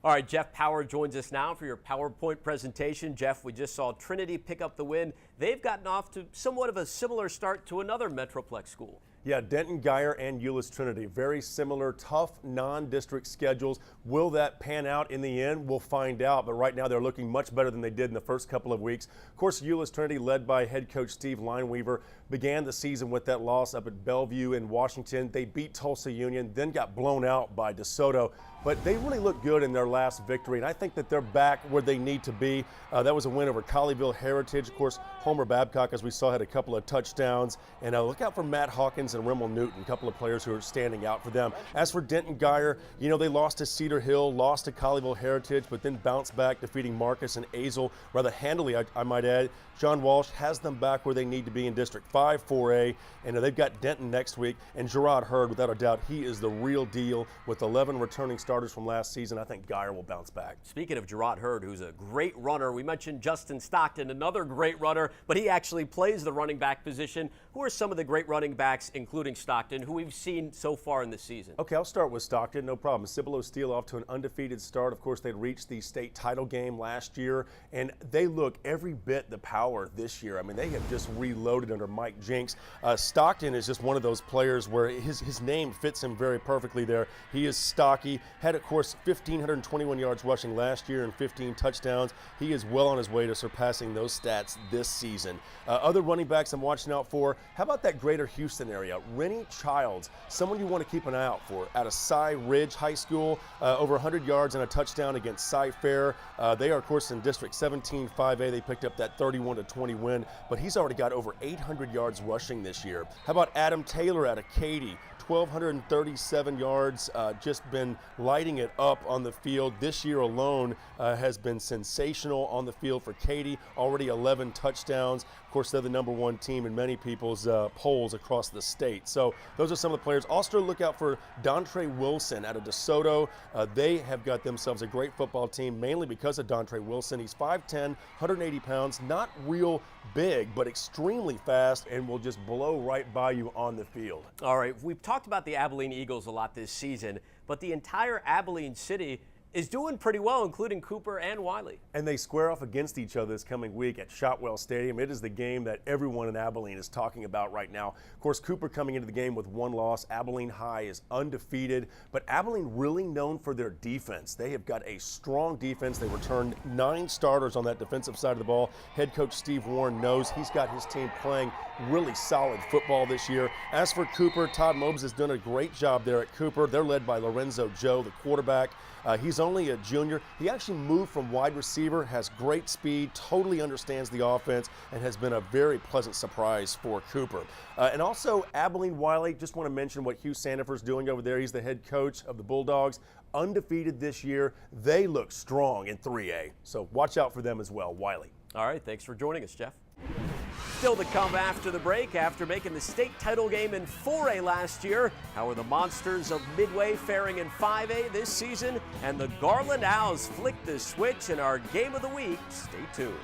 All right, Jeff Power joins us now for your PowerPoint presentation. Jeff, we just saw Trinity pick up the win. They've gotten off to somewhat of a similar start to another Metroplex school. Yeah, Denton, Geyer, and Euless Trinity. Very similar, tough non-district schedules. Will that pan out in the end? We'll find out, but right now they're looking much better than they did in the first couple of weeks. Of course, Euless Trinity, led by head coach Steve Lineweaver, began the season with that loss up at Bellevue in Washington. They beat Tulsa Union, then got blown out by DeSoto. But they really looked good in their last victory, and I think that they're back where they need to be. That was a win over Colleyville Heritage. Of course, Homer Babcock, as we saw, had a couple of touchdowns. And look out for Matt Hawkins and Rimmel Newton, a couple of players who are standing out for them. As for Denton Geyer, you know, they lost to Cedar Hill, lost to Colleyville Heritage, but then bounced back, defeating Marcus and Azle rather handily, I might add. John Walsh has them back where they need to be in District 5 4A, and they've got Denton next week. And Gerard Hurd, without a doubt, he is the real deal with 11 returning starters from last season. I think Geyer will bounce back. Speaking of Gerard Hurd, who's a great runner, we mentioned Justin Stockton, another great runner, but he actually plays the running back position. Who are some of the great running backs, including Stockton, who we've seen so far in the season? Okay, I'll start with Stockton, no problem. Cibolo Steele off to an undefeated start. Of course, they reached the state title game last year, and they look every bit the power this year. I mean, they have just reloaded under Mike Jinks. Stockton is just one of those players where his name fits him very perfectly there. He is stocky, had, of course, 1,521 yards rushing last year and 15 touchdowns. He is well on his way to surpassing those stats this season. Other running backs I'm watching out for, how about that greater Houston area? Rennie Childs, someone you want to keep an eye out for. Out of Cy Ridge High School, over 100 yards and a touchdown against Cy Fair. They are, of course, in District 17 5A. They picked up that 31-20 win, but he's already got over 800 yards rushing this year. How about Adam Taylor out of Katy? 1,237 yards, just been lighting it up on the field. This year alone has been sensational on the field for Katy, already 11 touchdowns. Of course, they're the #1 team in many people's polls across the state. So those are some of the players. Also look out for Dontre Wilson out of DeSoto. They have got themselves a great football team, mainly because of Dontre Wilson. He's 5'10", 180 pounds, not real big, but extremely fast, and will just blow right by you on the field. All right, we've talked about the Abilene Eagles a lot this season, but the entire Abilene city is doing pretty well, including Cooper and Wylie. And they square off against each other this coming week at Shotwell Stadium. It is the game that everyone in Abilene is talking about right now. Of course, Cooper coming into the game with 1 loss. Abilene High is undefeated, but Abilene really known for their defense. They have got a strong defense. They returned 9 starters on that defensive side of the ball. Head coach Steve Warren knows he's got his team playing really solid football this year. As for Cooper, Todd Mobes has done a great job there at Cooper. They're led by Lorenzo Joe, the quarterback. He's only a junior. He actually moved from wide receiver, has great speed, totally understands the offense, and has been a very pleasant surprise for Cooper. And also Abilene Wylie, just want to mention what Hugh Sandifer's doing over there. He's the head coach of the Bulldogs, undefeated this year. They look strong in 3A, so watch out for them as well, Wylie. All right, thanks for joining us, Jeff. Still to come after the break. After making the state title game in 4A last year, how are the Monsters of Midway faring in 5A this season? And the Garland Owls flick the switch in our Game of the Week. Stay tuned.